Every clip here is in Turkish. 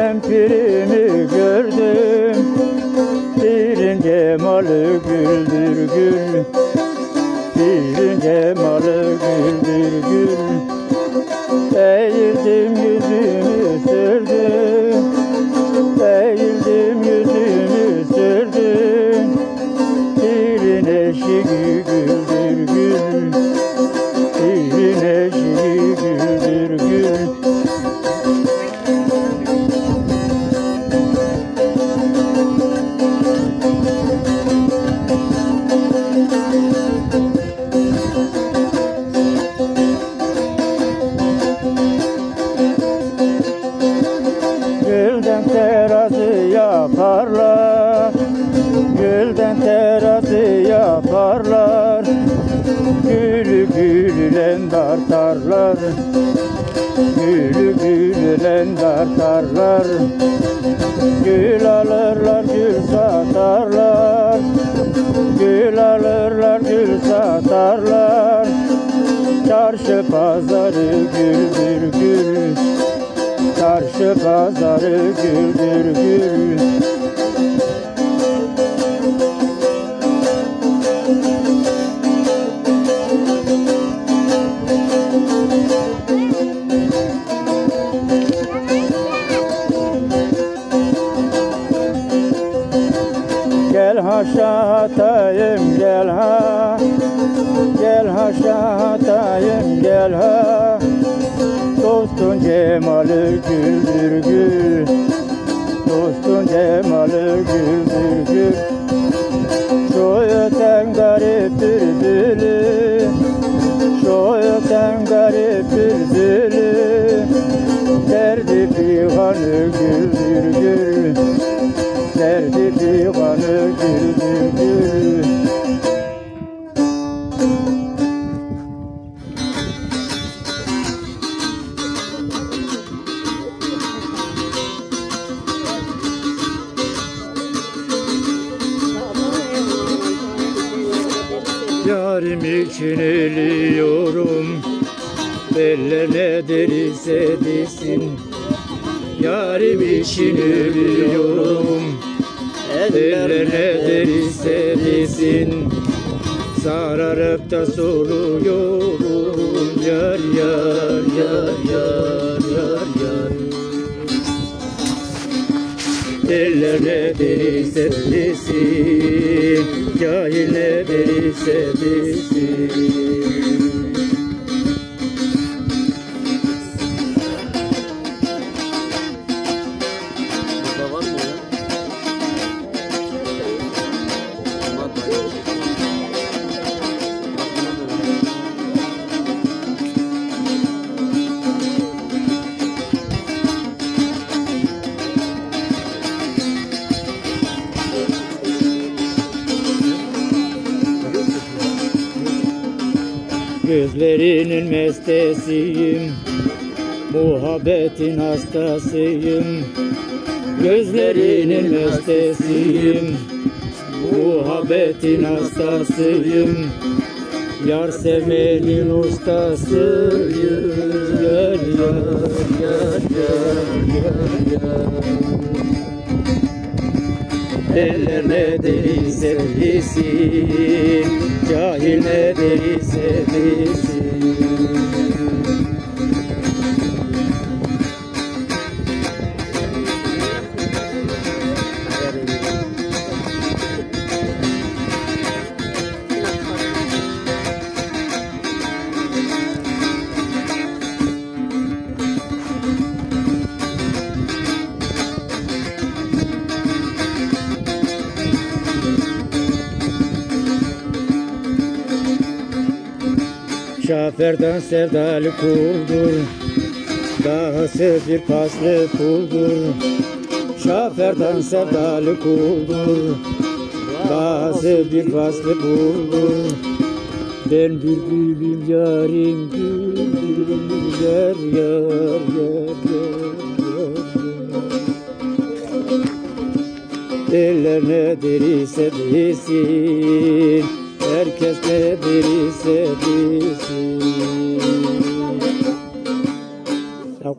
ben pirimi gördüm. Pirin cemalı güldür gül, pirin cemalı güldür gül. Eğildim yüzümü sürdüm, eğildim yüzümü sürdüm. Pirin eşiği güldür gül, pirin eşiği güldür gül. Gülden terazi yaparlar, gülden terazi yaparlar. Gülü gülülen dartarlar, gülü gülülen dartarlar. Gül alırlar, gül satarlar, gül alırlar, gül satarlar. Çarşı pazarı güldür gül, çarşı pazarı güldür gül. Gel ha şahatayım gel ha, gel ha şahatayım gel ha. Dostun cemalı güldür gül, dostun cemalı güldür gül. Şu öten garip bülbülü, şu öten garip bülbülü. Derdi divanı güldür gül, derdi divanı güldür gül. Yarim için ölüyorum, eller ne derse desin. Yarim için ölüyorum, eller ne derse desin. Sararıp da soruyorum, yar yar yar yar yar yar. Eller ne derse desin, cahil ne derse desin. Gözlerinin mestesiyim, muhabbetin hastasıyım. Gözlerinin mestesiyim, muhabbetin hastasıyım. Yar sevmenin ustasıyım, yar yar yar yar yar yar. Eller ne derse desin, cahil ne derse desin. Şaferden sevdalı kuldur, dahası bir paslı puldur. Şaferden sevdalı kuldur, dahası bir paslı puldur. Ben bülbülüm yarim güldür, yar yar yar yar yar. Eller ne derse desin, herkes ne derse desin.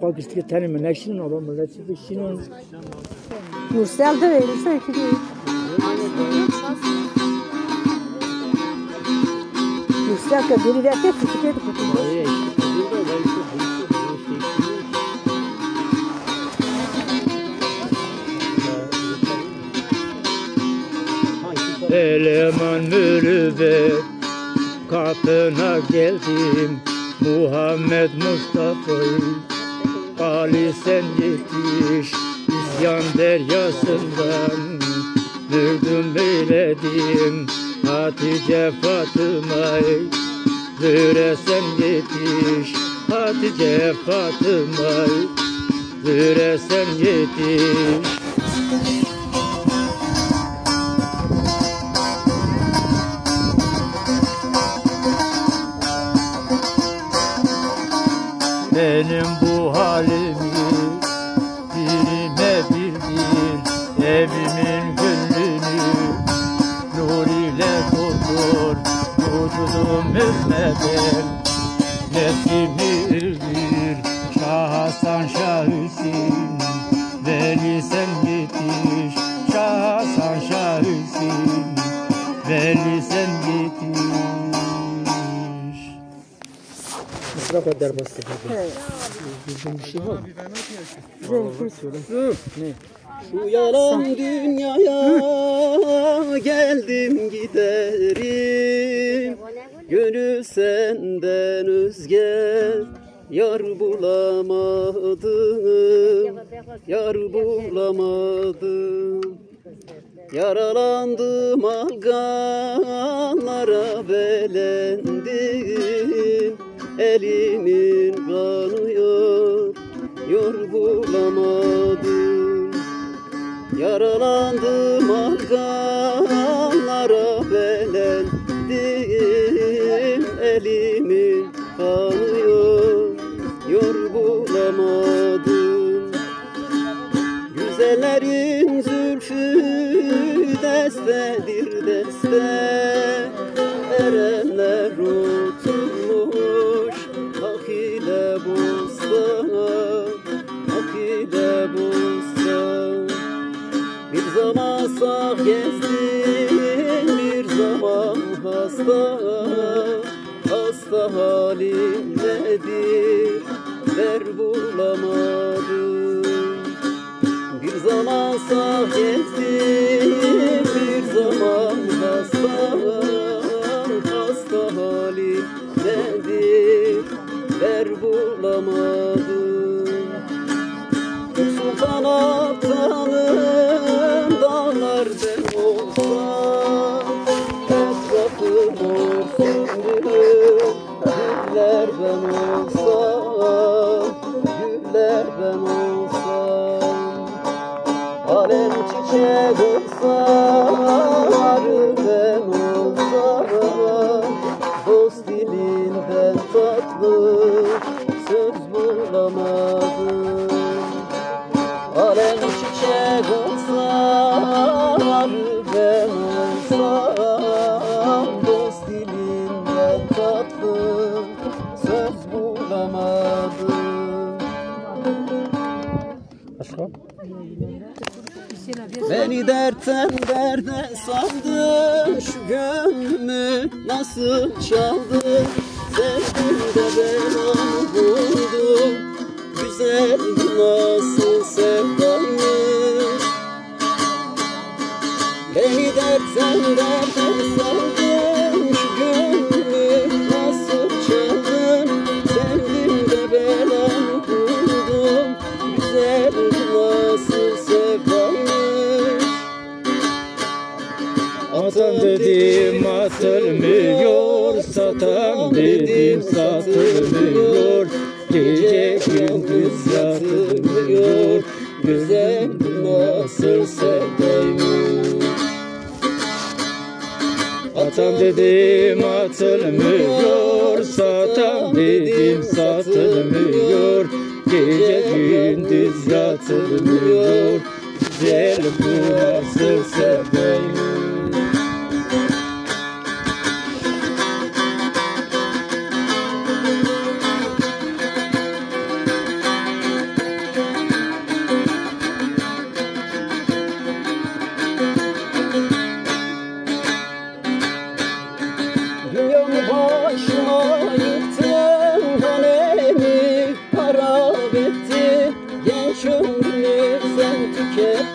Sakal kıstık tanımı neşinin adamı leçi bir şinin. Mürsel de verirse ki değil. Mürsel ki biri verse fıtık edip fıtık. Eleman mürüvvet kapına geldim Muhammed Mustafa'yı Ali sen yetiş İsyan deryasından Mürdüm eyledim Hatice Fatıma'yı Züre sen yetiş Hatice Fatıma'yı Züre sen yetiş Benim bu halimi birine bildir Evimin gönlünü nur ile doldur Vücudum üzmeden nefsimi övür Şah Hasan Şah Hüseyin Veli sen yetiş Şah Hasan Şah Hüseyin Veli sen yetiş Mısra kadar basit. Bizim bir şey var. Ne? Şu yalan dünyaya geldim giderim. Gönül senden özge yar bulamadım. Yar bulamadım. Yaralandım alganlara belendim. Elimin kanıyor, yor bulamadım. Yaralandım alganlara belendim. Elimin kanıyor, yor bulamadım. Güzellerin zülfü destedir deste. Erenler oturmuş hak ile bostana, hak ile bostan. Bir zaman sağ gezdim, bir zaman hasta, hasta halim nedir, der bulamadım. Bir zaman sağ gezdim, bir zaman hasta, hasta halim nedir, der bulamadım. Sultan Aptal'ım dağlar ben olsam, etrafım olsun güller ben olsam, güller ben olsam. Alem çiçek olsa, arı ben olsam, dost dilinden tatlı söz bulamadım. Alem çiçek olsa, arı ben olsam, dost dilinden tatlı söz bulamadım. Başka? Beni dertten derde saldın, şu gönlümü nasıl çaldın? Sevdim de belamı buldum, güzel nasıl sevdaymış. Beni dertten derde saldın, şu gönlümü nasıl çaldın? Sevdim de belamı buldum, güzel nasıl sevdaymış. Atan dedim atılmıyor, satan dedim satılmıyor. Gece gündüz yatılmıyor, güzel nasıl sevdaymış. Atan dedim atılmıyor, satan dedim satılmıyor. Gece gündüz yatılmıyor, güzel bu nasıl sevdaymış.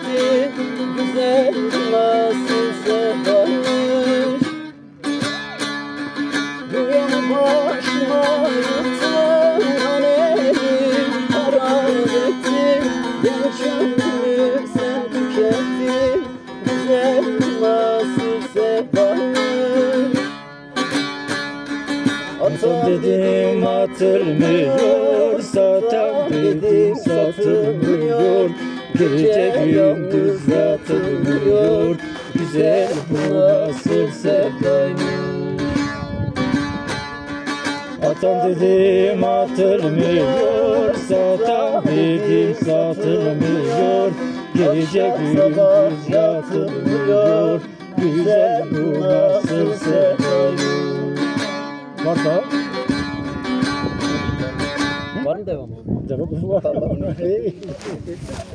tüketti. Güzel nasıl severmiş. Dünya başıma yıktın hanelim harap ettin. Gel gönlümü sen tükettin. Güzel nasıl severmiş. Atam dedim atılmıyor, satam dedim satılmıyor. Gece gündüz yatılmıyor, güzel bu nasıl sevdaymış. Atam dedim atılmıyor, satam dedim satılmıyor. Gece gündüz yatılmıyor, güzel bu nasıl sevdaymış. Var da? Var mı devamı? Devamı var.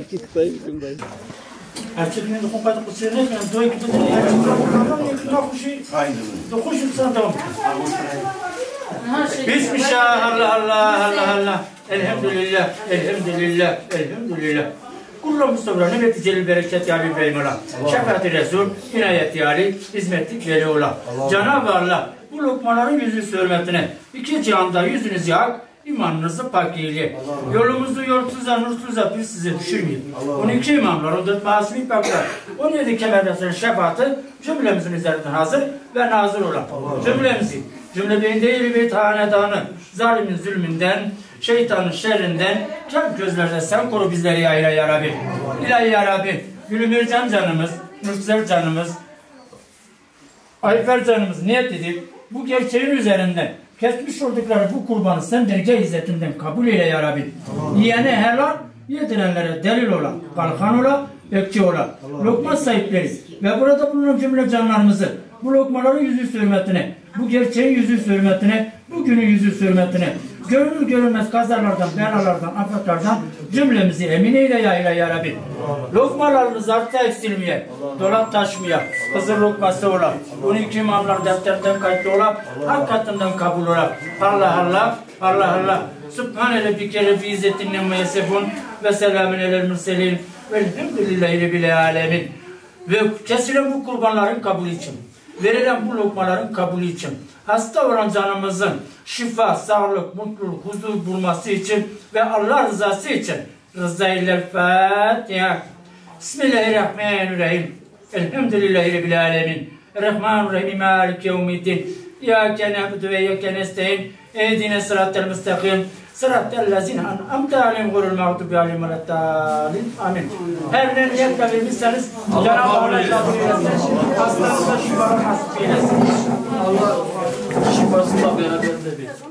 İki kıtayı bizim dayı. Erçekinin de kompatı kusur ne kadar doy gidiyor. Erçekinin de dokuşu sandım. Bismillah, Allah Allah Allah Allah. Elhamdülillah, elhamdülillah, elhamdülillah. Kullu Mustafa nimeti celil bereket yâli beymala. Şefaat-i Resul, inayet yâli, hizmetlik veli ola. Cenab-ı Allah bu lokmaların yüzü hürmetine iki cihanda yüzünüzü hak, imanınızı pakiyeli. Yolumuzu yolsuza, nursuza biz size düşürmeyin. 12 imamlar, 14 masumi paklar, 17 kemerdesin şefaatı cümlemizin üzerinden hazır ve nazır olan. Cümlemizi, cümle beyinde bir hanedanı, zalimin zulmünden, şeytanın şerrinden, can gözlerde sen koru bizleri ya ilahi ya Rabbi. İlahi ya Rabbi, Gülümircan canımız, Nursel canımız, Ayfer canımız niyet edip bu gerçeğin üzerinden kesmiş oldukları bu kurbanı sen derece izzetinden kabul eyle ya Rabbi. Yiyene helal, yedirenlere delil ola, kalkan ola, bekçi ola, lokma sahipleri ve burada bulunan cümle canlarımızı bu lokmaların yüzü hürmetine, bu gerçeğin yüzü hürmetine, bugünün yüzü hürmetine, görünür görünmez kazalardan, belalardan, afetlerden cümlemizi emin eyle ya ilahi ya Rabbi. Lokmalarımız artta eksilmeye, dolap taşmaya, Hızır lokması ola, 12 imamlar defterden kayıtlı ola, hakikatinden kabul ola. Allah Allah, Allah Allah. Subhanele bikere bi izzetinle meyesefun ve selamun alel mürselin velhamdülillahi rabbil alemin. Ve kesilen bu kurbanların kabulü için, verilen bu lokmaların kabulü için, hasta olan canımızın şifa, sağlık, mutluluk, huzur bulması için ve Allah rızası için Rıza-i Fatiha. Bismillahirrahmanirrahim. Elhamdülillahi rabbil alemin. Rahmanirrahim. Malik yevmiddin. İyyâke na'budu ve iyyâke nestaîn. Ehdine sıratel müstakîm. Sıratel lezîne en'amte aleyhim gayril mağdûbi aleyhim veleddâllîn. Amin. Her ne niyetle vermişseniz Cenab-ı Allah kabul eylesin. Hastanıza şifa nasip eylesin. Allah şifasıyla beraber de bir.